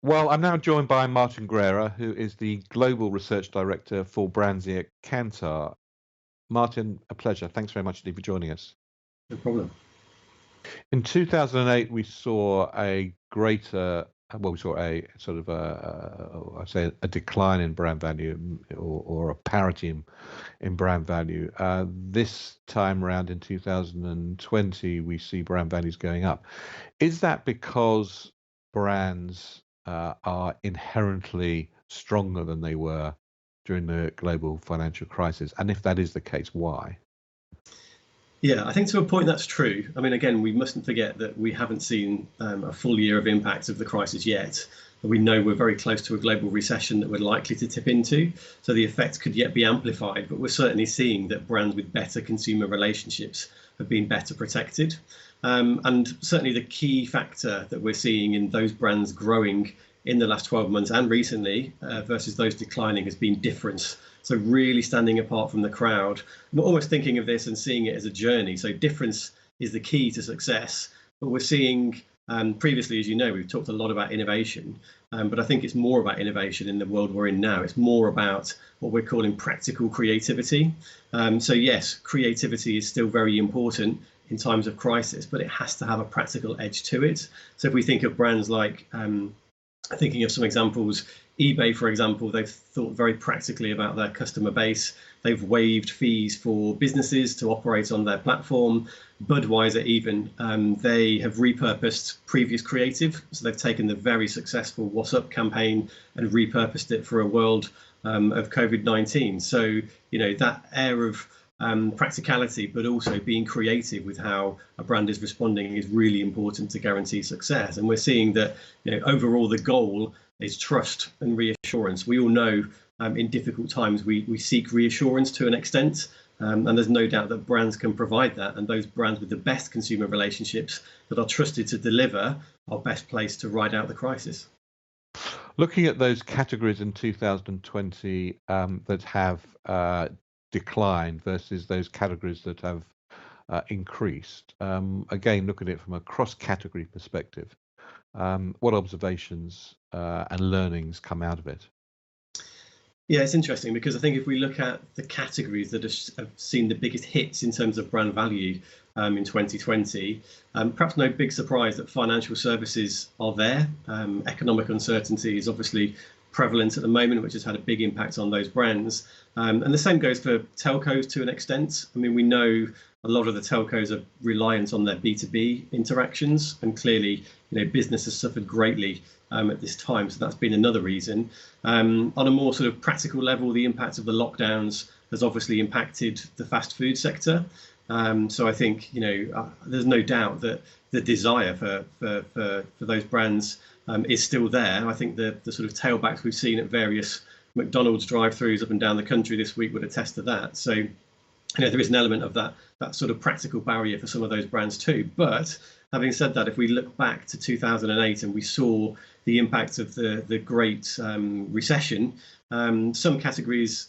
Well, I'm now joined by Martin Guerrieria, who is the Global Research Director for BrandZ at Kantar. Martin, a pleasure. Thanks very much indeed for joining us. No problem. In 2008, we saw a greater, well, we saw a sort of I'd say a decline in brand value or a parity in brand value. This time around in 2020, we see brand values going up. Is that because brands are inherently stronger than they were during the global financial crisis? And if that is the case, why? Yeah, I think to a point that's true. I mean, again, we mustn't forget that we haven't seen a full year of impact of the crisis yet. We know we're very close to a global recession that we're likely to tip into. So the effects could yet be amplified, but we're certainly seeing that brands with better consumer relationships have been better protected. And certainly the key factor that we're seeing in those brands growing in the last 12 months and recently versus those declining has been difference. So really standing apart from the crowd. I'm almost thinking of this and seeing it as a journey. So difference is the key to success. But we're seeing previously, as you know, we've talked a lot about innovation, but I think it's more about innovation in the world we're in now. It's more about what we're calling practical creativity. So yes, creativity is still very important in times of crisis, but it has to have a practical edge to it. So if we think of brands like, thinking of some examples, eBay, for example, they've thought very practically about their customer base. They've waived fees for businesses to operate on their platform. Budweiser even, they have repurposed previous creative. So they've taken the very successful What's Up campaign and repurposed it for a world of COVID-19. So, you know, that air of practicality, but also being creative with how a brand is responding is really important to guarantee success. And we're seeing that, you know, overall the goal is trust and reassurance. We all know in difficult times we seek reassurance to an extent, and there's no doubt that brands can provide that. And those brands with the best consumer relationships that are trusted to deliver are best placed to ride out the crisis. Looking at those categories in 2020 that have declined versus those categories that have increased, again, look at it from a cross-category perspective. What observations and learnings come out of it? Yeah, it's interesting because I think if we look at the categories that have seen the biggest hits in terms of brand value in 2020, perhaps no big surprise that financial services are there. Economic uncertainty is obviously prevalent at the moment, which has had a big impact on those brands. And the same goes for telcos to an extent. I mean, we know a lot of the telcos are reliant on their B2B interactions, and clearly, you know, business has suffered greatly at this time. So that's been another reason. On a more sort of practical level, the impact of the lockdowns has obviously impacted the fast food sector. So I think, you know, there's no doubt that the desire for those brands is still there. I think the sort of tailbacks we've seen at various McDonald's drive-throughs up and down the country this week would attest to that. So, you know, there is an element of that sort of practical barrier for some of those brands too. But having said that, if we look back to 2008 and we saw the impact of the Great Recession, some categories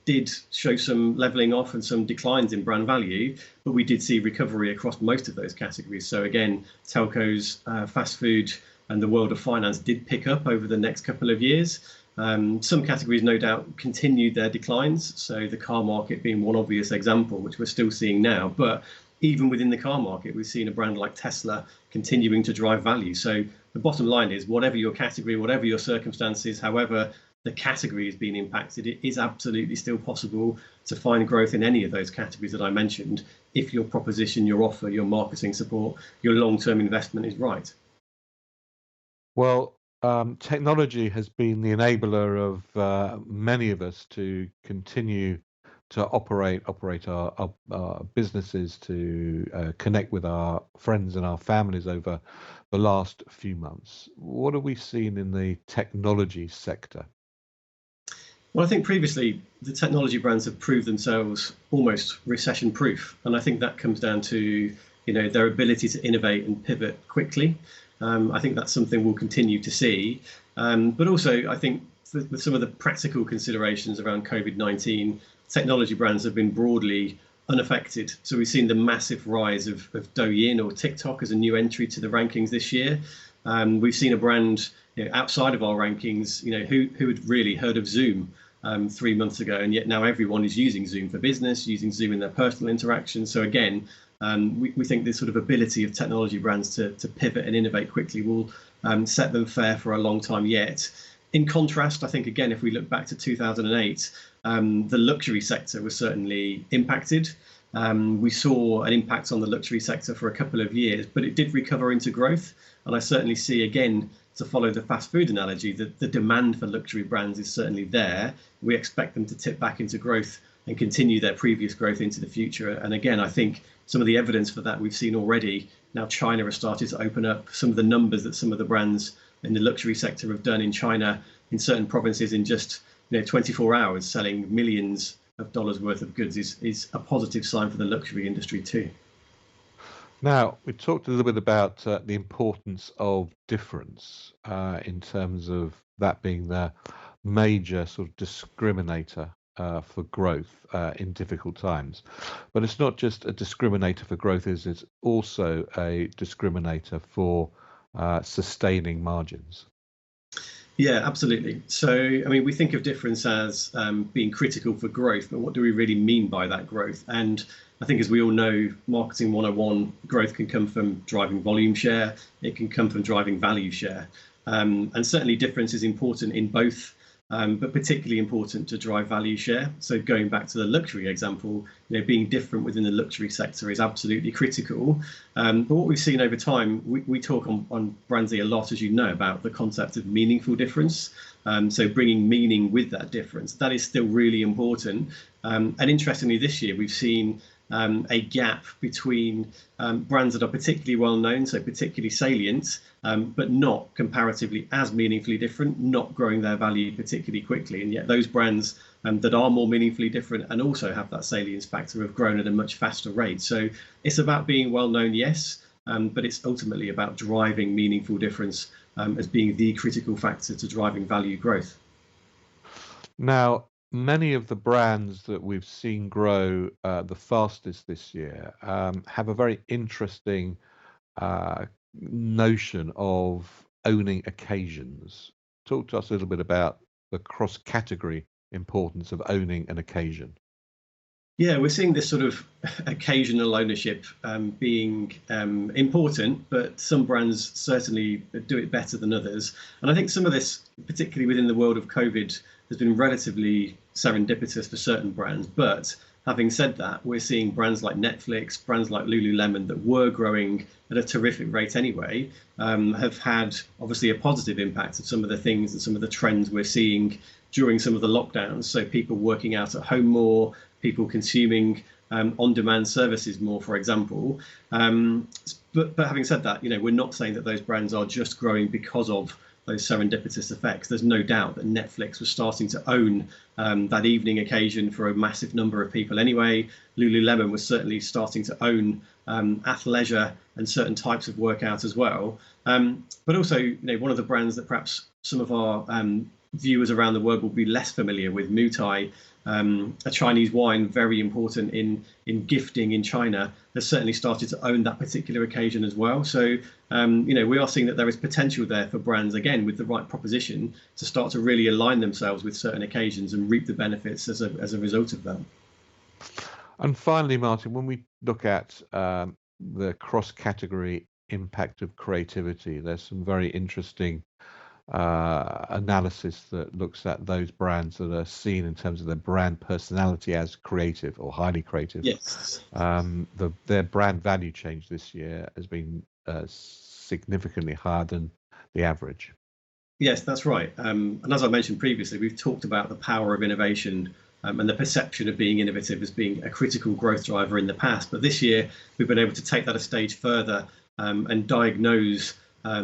did show some leveling off and some declines in brand value, but we did see recovery across most of those categories. So again, telcos, fast food, and the world of finance did pick up over the next couple of years. Some categories, no doubt, continued their declines. So the car market being one obvious example, which we're still seeing now. But even within the car market, we've seen a brand like Tesla continuing to drive value. So the bottom line is, whatever your category, whatever your circumstances, however the category is being impacted, it is absolutely still possible to find growth in any of those categories that I mentioned, if your proposition, your offer, your marketing support, your long-term investment is right. Well, technology has been the enabler of many of us to continue to operate our businesses, to connect with our friends and our families over the last few months. What have we seen in the technology sector? Well, I think previously the technology brands have proved themselves almost recession-proof, and I think that comes down to, you know, their ability to innovate and pivot quickly. I think that's something we'll continue to see, but also I think with some of the practical considerations around COVID-19, technology brands have been broadly unaffected. So we've seen the massive rise of Douyin or TikTok as a new entry to the rankings this year. We've seen a brand outside of our rankings, who had really heard of Zoom 3 months ago, and yet now everyone is using Zoom for business, using Zoom in their personal interactions. So again, we think this sort of ability of technology brands to pivot and innovate quickly will set them fair for a long time yet. In contrast, I think, again, if we look back to 2008, the luxury sector was certainly impacted. We saw an impact on the luxury sector for a couple of years, but it did recover into growth. And I certainly see, again, to follow the fast food analogy, that the demand for luxury brands is certainly there. We expect them to tip back into growth and continue their previous growth into the future. And again, I think some of the evidence for that we've seen already. Now China has started to open up. Some of the numbers that some of the brands in the luxury sector have done in China, in certain provinces, in just 24 hours, selling millions of dollars worth of goods, is a positive sign for the luxury industry too. Now, we talked a little bit about the importance of difference in terms of that being the major sort of discriminator for growth in difficult times. But it's not just a discriminator for growth, it's also a discriminator for sustaining margins. Yeah, absolutely. So, I mean, we think of difference as being critical for growth, but what do we really mean by that growth? And I think, as we all know, marketing 101, growth can come from driving volume share. It can come from driving value share. And certainly difference is important in both, but particularly important to drive value share. So going back to the luxury example, being different within the luxury sector is absolutely critical. But what we've seen over time, we talk on BrandZ a lot, as you know, about the concept of meaningful difference. So bringing meaning with that difference, that is still really important. And interestingly, this year we've seen a gap between brands that are particularly well known, so particularly salient, but not comparatively as meaningfully different, not growing their value particularly quickly. And yet those brands that are more meaningfully different and also have that salience factor have grown at a much faster rate. So it's about being well known, yes, but it's ultimately about driving meaningful difference as being the critical factor to driving value growth. Now, many of the brands that we've seen grow the fastest this year have a very interesting notion of owning occasions. Talk to us a little bit about the cross-category importance of owning an occasion. Yeah, we're seeing this sort of occasional ownership being important, but some brands certainly do it better than others. And I think some of this, particularly within the world of COVID, has been relatively serendipitous for certain brands. But having said that, we're seeing brands like Netflix, brands like Lululemon that were growing at a terrific rate anyway, have had obviously a positive impact of some of the things and some of the trends we're seeing during some of the lockdowns. So people working out at home more, people consuming on-demand services more, for example. But having said that, we're not saying that those brands are just growing because of those serendipitous effects. There's no doubt that Netflix was starting to own that evening occasion for a massive number of people anyway. Lululemon was certainly starting to own athleisure and certain types of workout as well. But also, one of the brands that perhaps some of our viewers around the world will be less familiar with, Mutai, a Chinese wine, very important in gifting in China, has certainly started to own that particular occasion as well. So, we are seeing that there is potential there for brands, again, with the right proposition, to start to really align themselves with certain occasions and reap the benefits as a result of that. And finally, Martin, when we look at the cross-category impact of creativity, there's some very interesting analysis that looks at those brands that are seen in terms of their brand personality as creative or highly creative. Yes. Their brand value change this year has been significantly higher than the average. Yes, that's right. And as I mentioned previously, we've talked about the power of innovation and the perception of being innovative as being a critical growth driver in the past. But this year, we've been able to take that a stage further and diagnose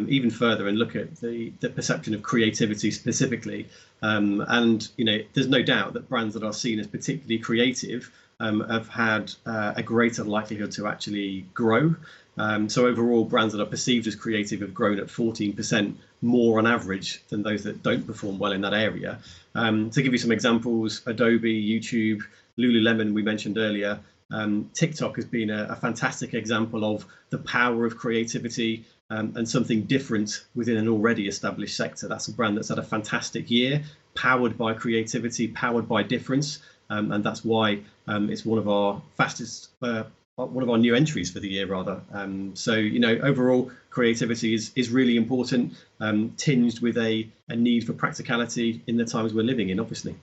even further and look at the perception of creativity specifically. And there's no doubt that brands that are seen as particularly creative have had a greater likelihood to actually grow. So overall, brands that are perceived as creative have grown at 14% more on average than those that don't perform well in that area. To give you some examples, Adobe, YouTube, Lululemon, we mentioned earlier, TikTok has been a fantastic example of the power of creativity and something different within an already established sector. That's a brand that's had a fantastic year, powered by creativity, powered by difference, and that's why it's one of our one of our new entries for the year, rather. So, overall, creativity is really important, tinged with a need for practicality in the times we're living in, obviously.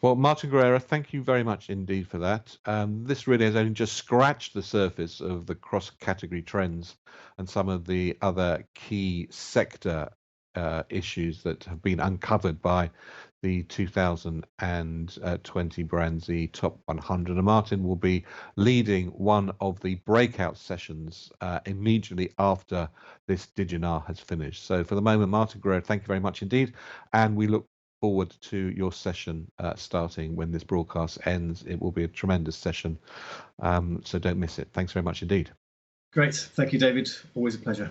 Well, Martin Guerrieria, thank you very much indeed for that. This really has only just scratched the surface of the cross-category trends and some of the other key sector issues that have been uncovered by the 2020 BrandZ Top 100. And Martin will be leading one of the breakout sessions immediately after this Diginar has finished. So for the moment, Martin Guerrieria, thank you very much indeed. And we look forward to your session starting when this broadcast ends. It will be a tremendous session, so don't miss it. Thanks very much indeed. Great. Thank you, David. Always a pleasure.